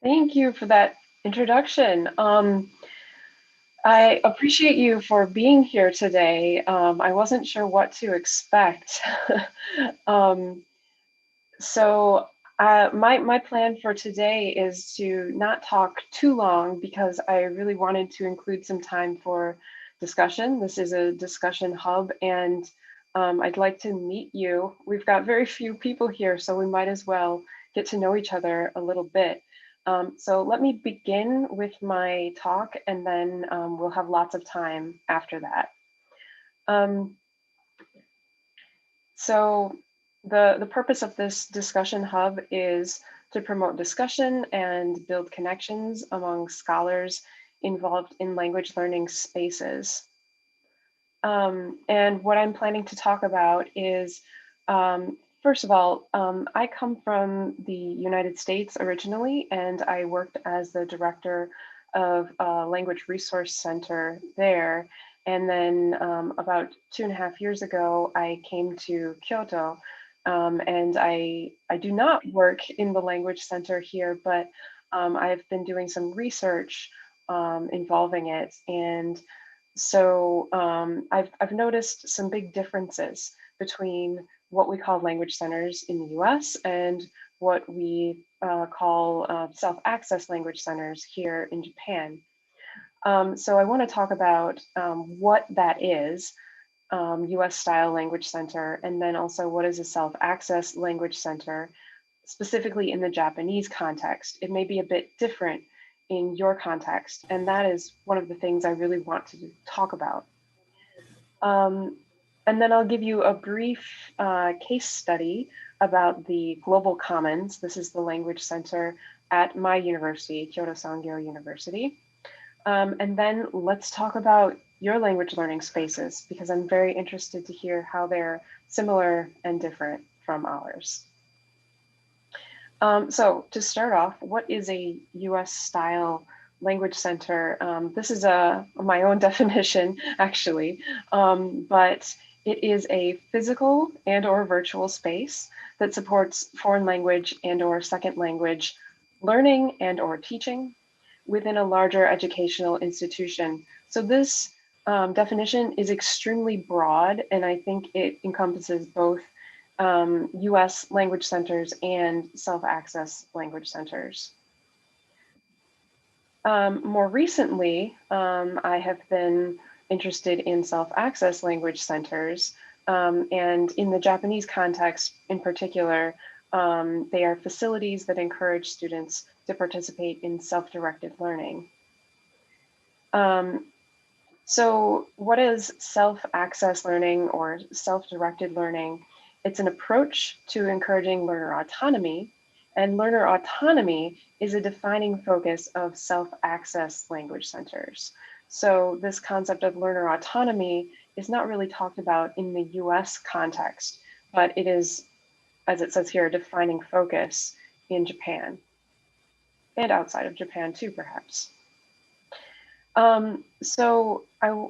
Thank you for that introduction. I appreciate you for being here today. I wasn't sure what to expect. um, so my plan for today is to not talk too long because I really wanted to include some time for discussion. This is a discussion hub, and I'd like to meet you. We've got very few people here, so we might as well get to know each other a little bit. So let me begin with my talk, and then we'll have lots of time after that. Um, so the purpose of this discussion hub is to promote discussion and build connections among scholars involved in language learning spaces. And what I'm planning to talk about is, first of all, I come from the United States originally, and I worked as the director of a language resource center there. And then about 2.5 years ago, I came to Kyoto, and I do not work in the language center here, but I've been doing some research involving it. And so I've noticed some big differences between what we call language centers in the US and what we call self-access language centers here in Japan. So I want to talk about what that is, US style language center, and then also what is a self-access language center, specifically in the Japanese context. It may be a bit different in your context, and that is one of the things I really want to talk about. Um, and then I'll give you a brief case study about the Global Commons. This is the language center at my university, Kyoto Sangyo University. And then let's talk about your language learning spaces, because I'm very interested to hear how they're similar and different from ours. So to start off, what is a US style language center? This is my own definition, actually, but it is a physical and or virtual space that supports foreign language and or second language learning and or teaching within a larger educational institution. So this definition is extremely broad, and I think it encompasses both US language centers and self-access language centers. More recently, I have been interested in self-access language centers, and in the Japanese context in particular, they are facilities that encourage students to participate in self-directed learning. So what is self-access learning or self-directed learning? It's an approach to encouraging learner autonomy, and learner autonomy is a defining focus of self-access language centers. So this concept of learner autonomy is not really talked about in the US context, but it is, as it says here, a defining focus in Japan and outside of Japan too, perhaps. So I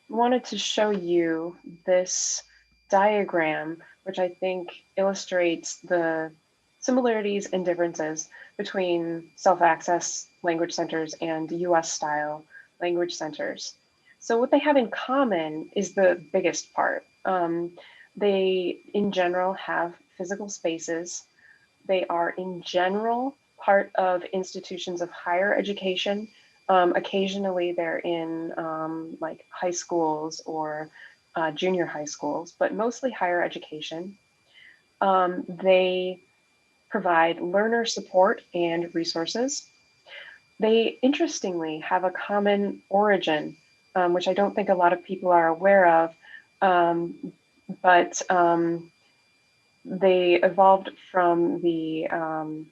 wanted to show you this diagram, which I think illustrates the similarities and differences between self-access language centers and US style language centers. So what they have in common is the biggest part. They, in general, have physical spaces. They are, in general, part of institutions of higher education. Occasionally they're in like high schools or junior high schools, but mostly higher education. They provide learner support and resources. They, interestingly, have a common origin, which I don't think a lot of people are aware of, but they evolved from the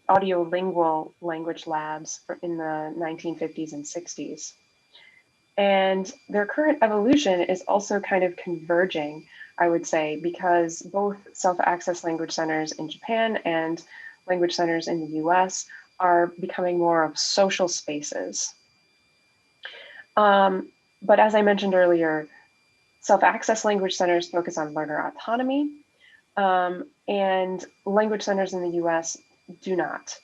audiolingual language labs in the 1950s and 60s. And their current evolution is also kind of converging, I would say, because both self-access language centers in Japan and language centers in the US are becoming more of social spaces. But as I mentioned earlier, self-access language centers focus on learner autonomy, and language centers in the US do not.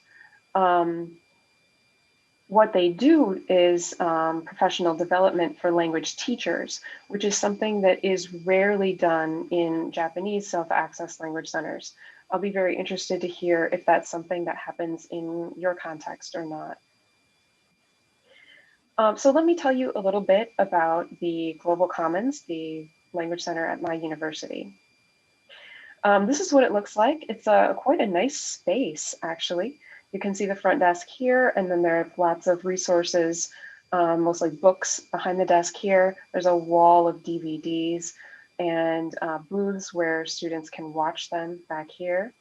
What they do is professional development for language teachers, which is something that is rarely done in Japanese self-access language centers. I'll be very interested to hear if that's something that happens in your context or not. So let me tell you a little bit about the Global Commons, the language center at my university. This is what it looks like. It's quite a nice space, actually. You can see the front desk here, and then there are lots of resources, mostly books behind the desk here. There's a wall of DVDs and booths where students can watch them back here.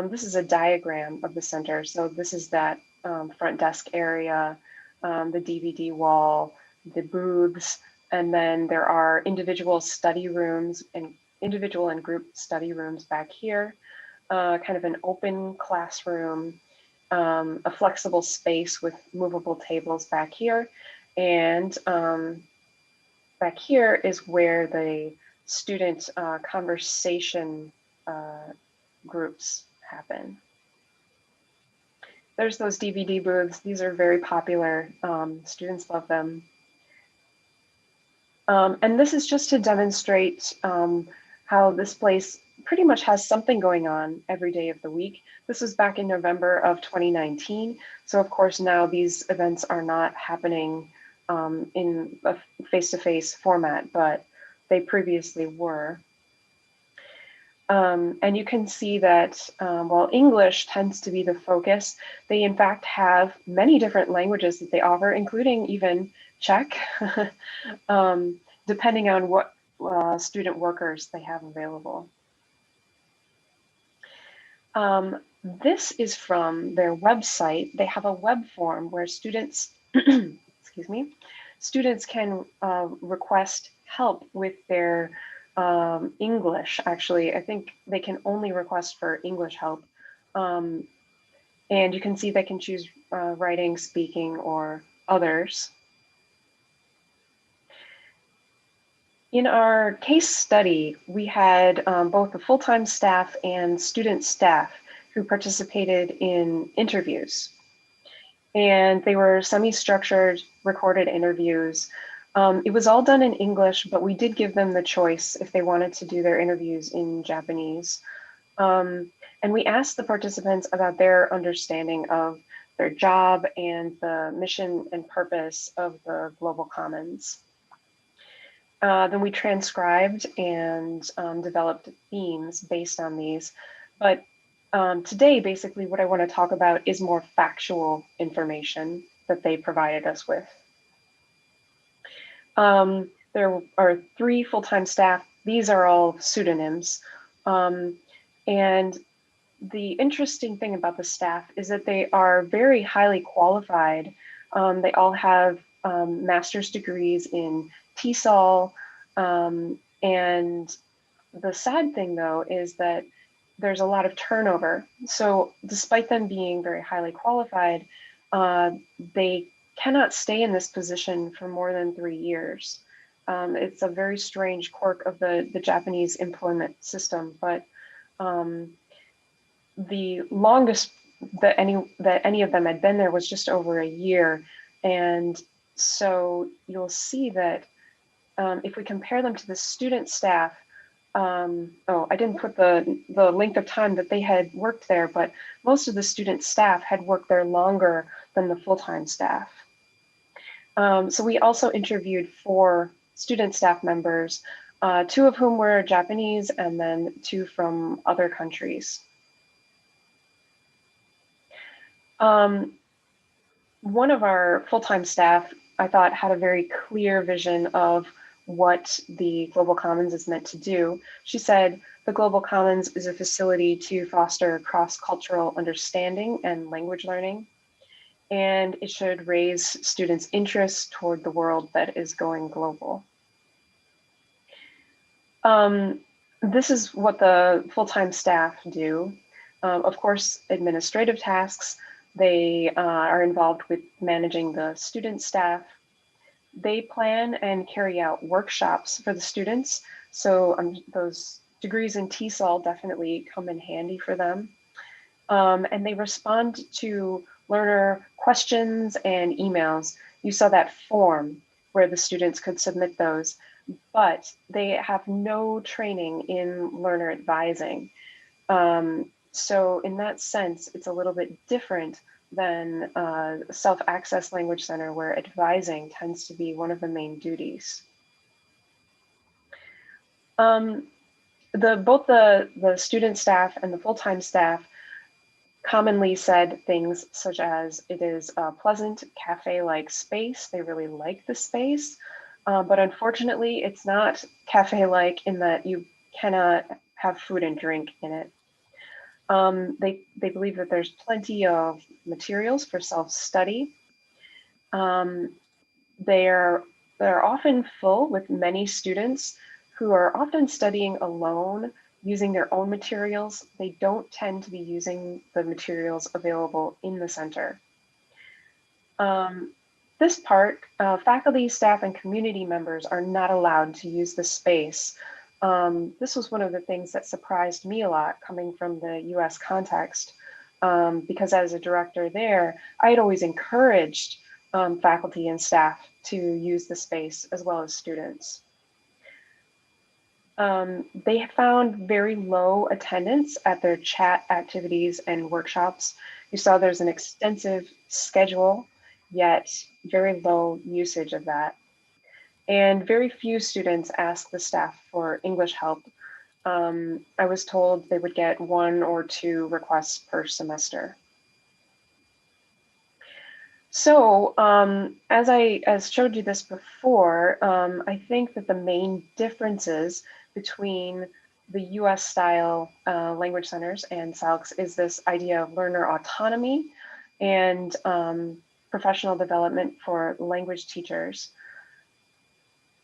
This is a diagram of the center. So this is that front desk area, the DVD wall, the booths, and then there are individual study rooms and individual and group study rooms back here, kind of an open classroom, a flexible space with movable tables back here. And back here is where the student conversation groups happen. There's those DVD booths. These are very popular. Students love them. And this is just to demonstrate how this place pretty much has something going on every day of the week. This was back in November of 2019. So of course now these events are not happening in a face-to-face format, but they previously were. And you can see that while English tends to be the focus, they in fact have many different languages that they offer, including even Czech, depending on what student workers they have available. This is from their website. They have a web form where students, excuse me, students can request help with their English. Actually, I think they can only request for English help. And you can see they can choose writing, speaking, or others. In our case study, we had both the full-time staff and student staff who participated in interviews. And they were semi-structured, recorded interviews. It was all done in English, but we did give them the choice if they wanted to do their interviews in Japanese. And we asked the participants about their understanding of their job and the mission and purpose of the Global Commons. Then we transcribed and developed themes based on these. But today, basically, what I want to talk about is more factual information that they provided us with. There are 3 full-time staff. These are all pseudonyms. And the interesting thing about the staff is that they are very highly qualified. They all have master's degrees in TESOL. And the sad thing, though, is that there's a lot of turnover. So despite them being very highly qualified, they cannot stay in this position for more than 3 years. It's a very strange quirk of the Japanese employment system, but the longest that any of them had been there was just over a year. And so you'll see that if we compare them to the student staff, oh, I didn't put the length of time that they had worked there, but most of the student staff had worked there longer than the full-time staff. So we also interviewed 4 student staff members, 2 of whom were Japanese and then 2 from other countries. One of our full-time staff, I thought, had a very clear vision of what the Global Commons is meant to do. She said, the Global Commons is a facility to foster cross-cultural understanding and language learning, and it should raise students' interest toward the world that is going global. This is what the full-time staff do. Of course, administrative tasks. They are involved with managing the student staff. They plan and carry out workshops for the students. So those degrees in TESOL definitely come in handy for them. and they respond to learner questions and emails. You saw that form where the students could submit those, but they have no training in learner advising. So in that sense, it's a little bit different than SelfAccess Language Center, where advising tends to be one of the main duties. Both the student staff and the full-time staff commonly said things such as it is a pleasant cafe-like space. They really like the space, but unfortunately it's not cafe-like in that you cannot have food and drink in it. They believe that there's plenty of materials for self-study. They're often full with many students who are often studying alone, using their own materials. They don't tend to be using the materials available in the center. This part, faculty, staff, and community members are not allowed to use the space. This was one of the things that surprised me a lot coming from the US context, because as a director there, I had always encouraged faculty and staff to use the space as well as students. They found very low attendance at their chat activities and workshops. You saw there's an extensive schedule, yet very low usage of that. And very few students asked the staff for English help. I was told they would get 1 or 2 requests per semester. So as showed you this before, I think that the main differences between the US style language centers and SelfAccess is this idea of learner autonomy and professional development for language teachers.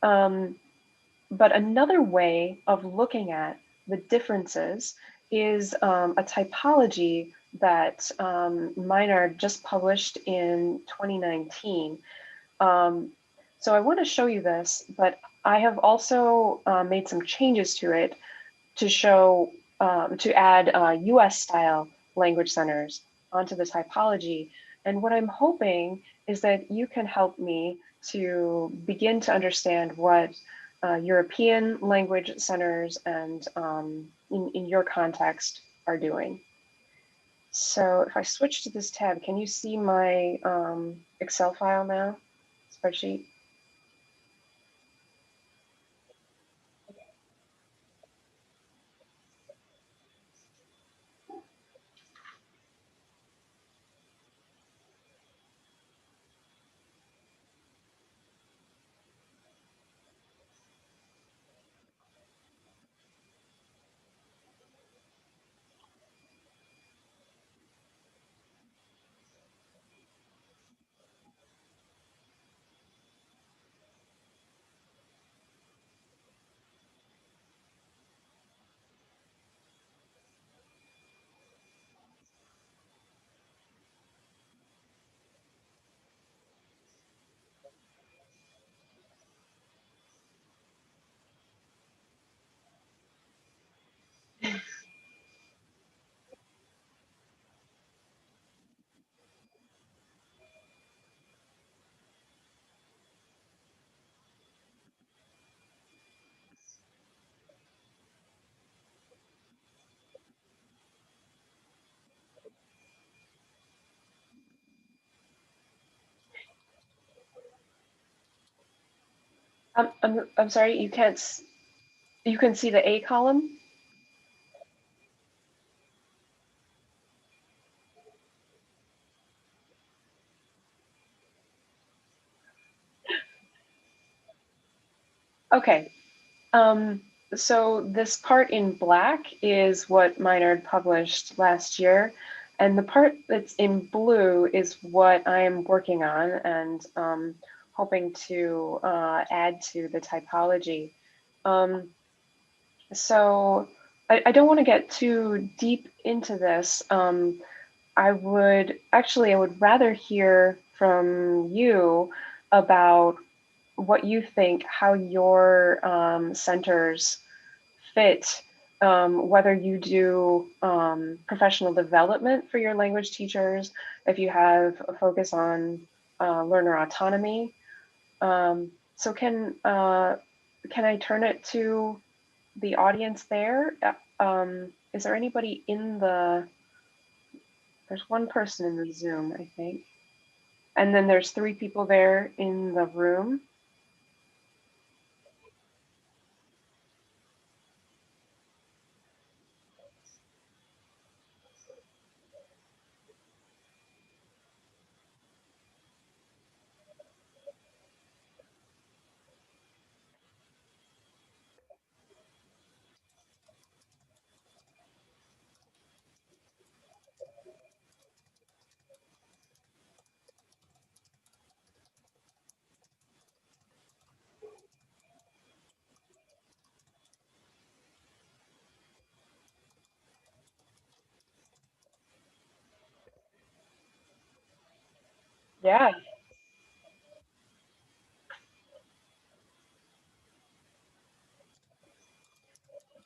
But another way of looking at the differences is a typology that Maynard just published in 2019. So I want to show you this, but I have also made some changes to it to show, to add US style language centers onto the typology. And what I'm hoping is that you can help me to begin to understand what European language centers and in your context are doing. So if I switch to this tab, can you see my Excel file now, spreadsheet? I'm sorry, you can't, you can see the A column? Okay. So this part in black is what Maynard published last year, and the part that's in blue is what I'm working on and hoping to add to the typology. So I don't want to get too deep into this. I would rather hear from you about what you think, how your centers fit whether you do professional development for your language teachers, if you have a focus on learner autonomy. So can I turn it to the audience there? Is there anybody in the, there's one person in the Zoom, I think. And then there's 3 people there in the room. Yeah.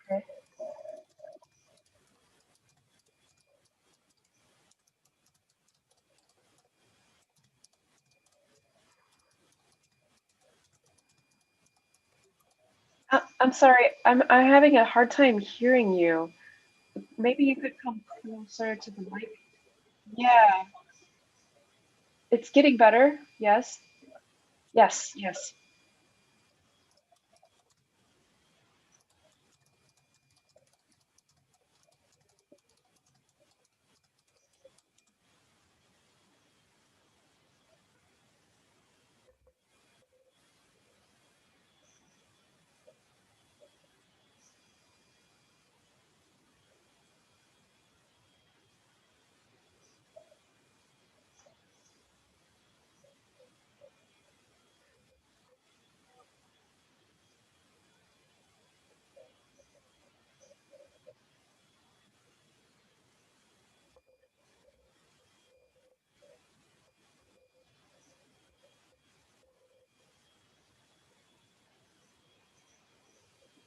Okay. I'm sorry, I'm having a hard time hearing you. Maybe you could come closer to the mic. Yeah, it's getting better. Yes. Yes, yes.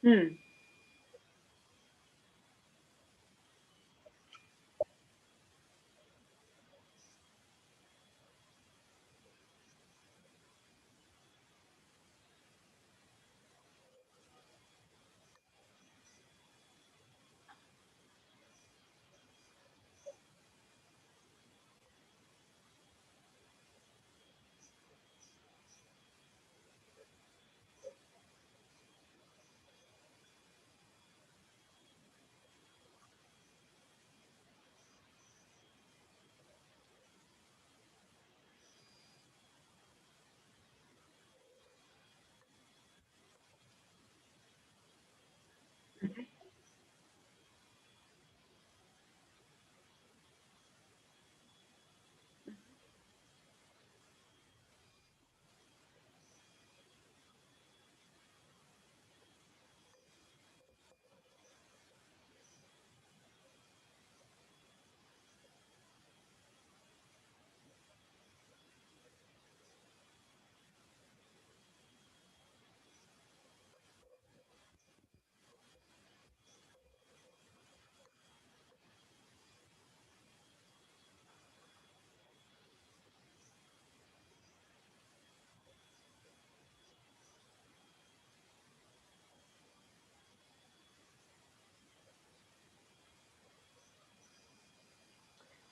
Hmm.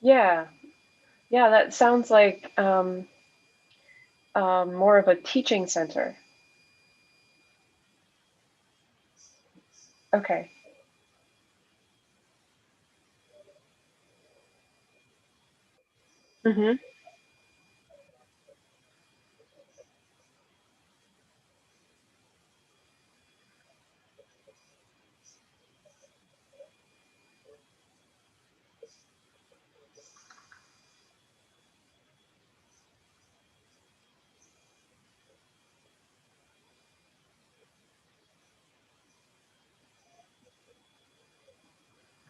Yeah. Yeah, that sounds like more of a teaching center. Okay. Mm-hmm.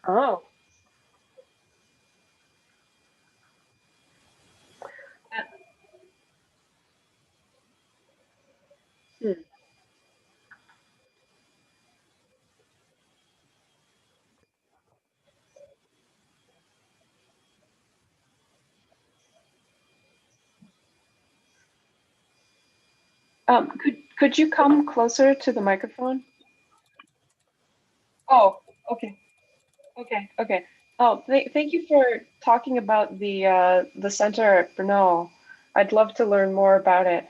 Oh. Hmm. Could you come closer to the microphone? Oh, okay, okay. Oh, thank you for talking about the center at Brno. I'd love to learn more about it.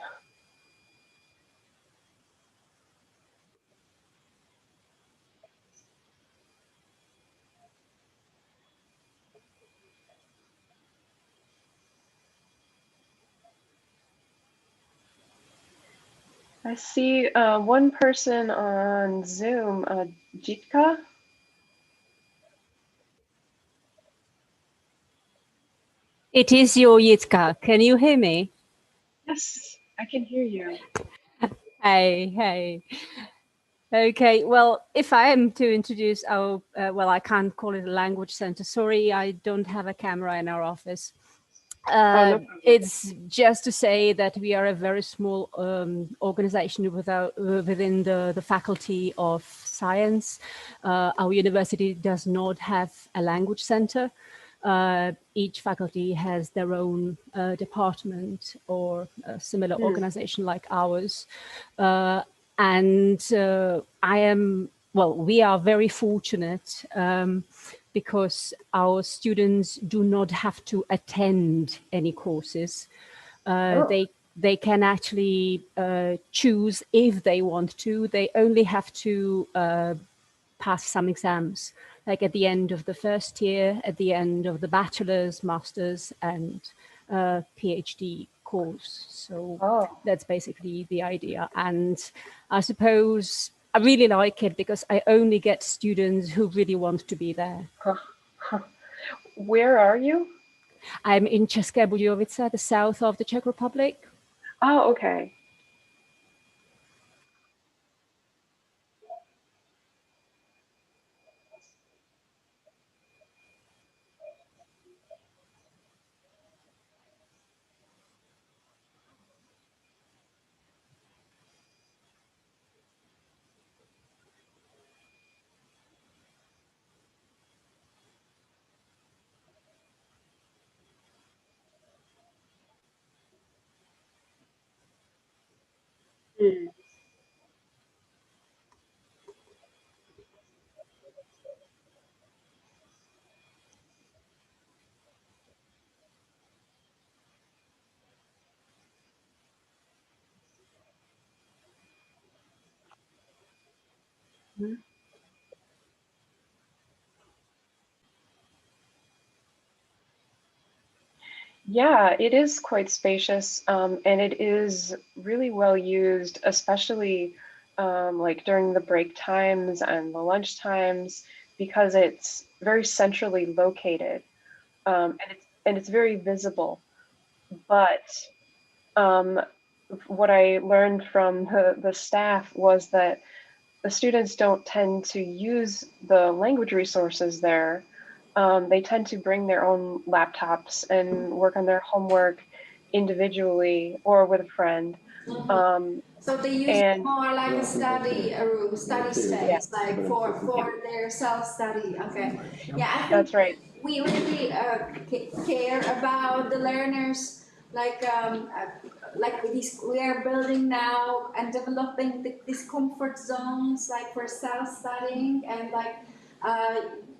I see one person on Zoom, Jitka. It is your Yitka. Can you hear me? Yes, I can hear you. Hey. Okay, well, if I am to introduce our, well, I can't call it a language center. Sorry, I don't have a camera in our office. No It's just to say that we are a very small organization within the Faculty of Science. Our university does not have a language center. Each faculty has their own department or a similar organization like ours. We are very fortunate because our students do not have to attend any courses. They can actually choose if they want to. They only have to pass some exams, like at the end of the first year, at the end of the bachelor's, master's, and PhD course. So that's basically the idea. And I suppose I really like it because I only get students who really want to be there. Where are you? I'm in České Budějovice, the south of the Czech Republic. Oh, okay. Yeah, it is quite spacious, and it is really well used, especially like during the break times and the lunch times, because it's very centrally located, and it's very visible. But what I learned from the staff was that the students don't tend to use the language resources there. They tend to bring their own laptops and work on their homework individually or with a friend. So they use it more like a study room, study space, like for their self-study. Okay, yeah, I think That's right. we really care about the learners, like we are building now and developing these comfort zones, like for self-studying and like.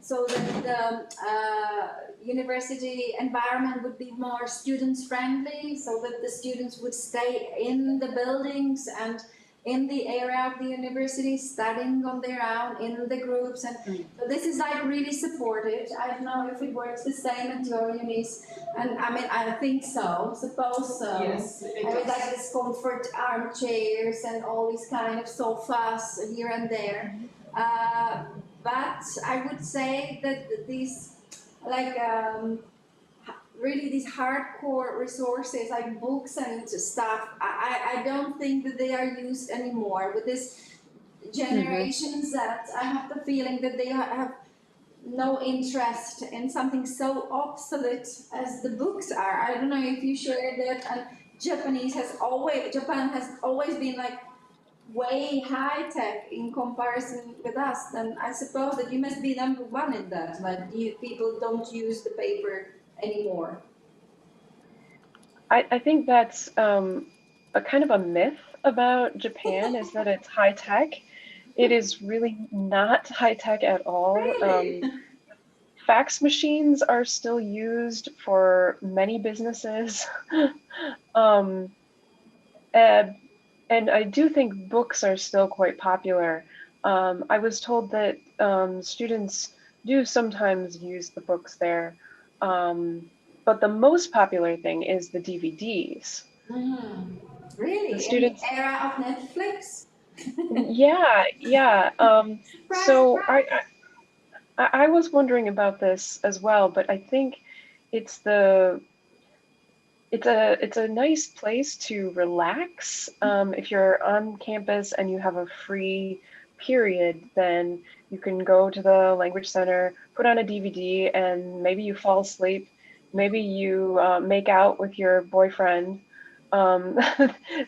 So that the university environment would be more students friendly, so that the students would stay in the buildings and in the area of the university studying on their own in the groups. And so this is like really supported. I don't know if it works the same at your unis, and I mean I think so, suppose so. Yes, I mean like this comfort armchairs and all these kind of sofas here and there. But I would say that these, like, really these hardcore resources like books and stuff, I don't think that they are used anymore with this generations that I have the feeling that they have no interest in something so obsolete as the books are. I don't know if you share that. And Japan has always been like way high tech in comparison with us, then I suppose that you must be number one in that. Like people don't use the paper anymore. I think that's a kind of a myth. about Japan is that it's high tech. It is really not high tech at all. Really? Fax machines are still used for many businesses. um, and, and I do think books are still quite popular. I was told that students do sometimes use the books there, but the most popular thing is the DVDs. Mm, The really? In the students, era of Netflix? yeah, yeah. Surprise, So surprise. I was wondering about this as well, but I think it's the it's a nice place to relax. If you're on campus and you have a free period, then you can go to the language center, put on a DVD, and maybe you fall asleep. Maybe you make out with your boyfriend. Um,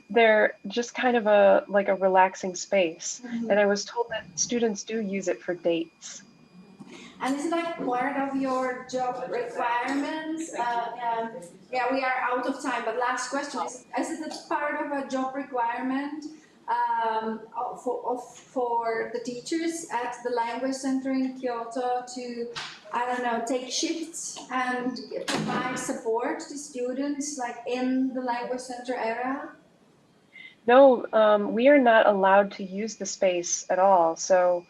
they're just kind of a like a relaxing space. And I was told that students do use it for dates. And is it like part of your job requirements? Yeah, we are out of time, but last question is it a part of a job requirement for the teachers at the language center in Kyoto to, I don't know, take shifts and provide support to students like in the language center area? No, we are not allowed to use the space at all. So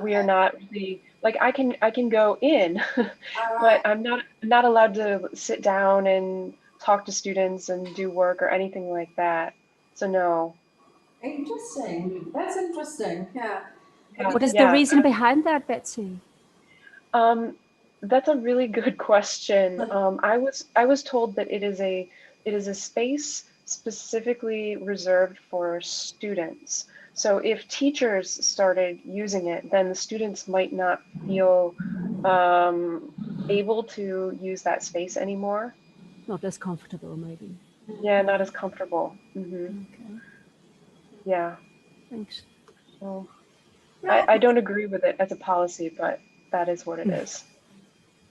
we are Okay, not really like I can go in, all but right. I'm not allowed to sit down and talk to students and do work or anything like that. So no. Interesting. That's interesting. Yeah. Yeah, What is the yeah. reason behind that, Betsy? Um, that's a really good question. I was told that it is a space specifically reserved for students. So if teachers started using it, then the students might not feel able to use that space anymore. Not as comfortable, maybe. Yeah, not as comfortable. Okay, Yeah. thanks. So Right. I don't agree with it as a policy, but that is what it is.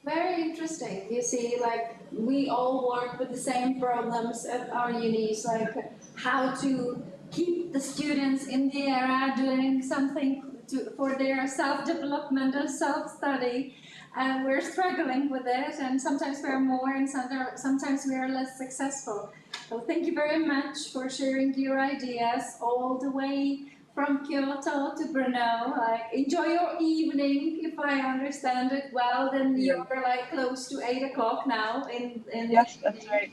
Very interesting. You see, like we all work with the same problems at our unis, like how to keep the students in the era doing something for their self-development and self-study. And we're struggling with it, and sometimes we're more, and sometimes we are less successful. So thank you very much for sharing your ideas all the way from Kyoto to Brno. Like, enjoy your evening. If I understand it well, then Yeah. you're like close to 8 o'clock now in the Yes, that's evening. right.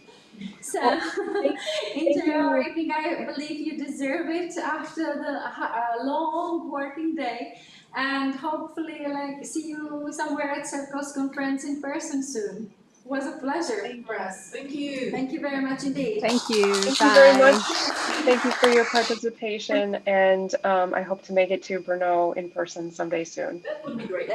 So Well, thank, enjoy thank your you. evening. I believe you deserve it after the long working day, and hopefully, like, see you somewhere at CercleS conference in person soon. It was a pleasure for us. Thank you. Thank you very much indeed. Thank you. Thank you very much. Bye. Thank you for your participation, and I hope to make it to Brno in person someday soon. That would be great.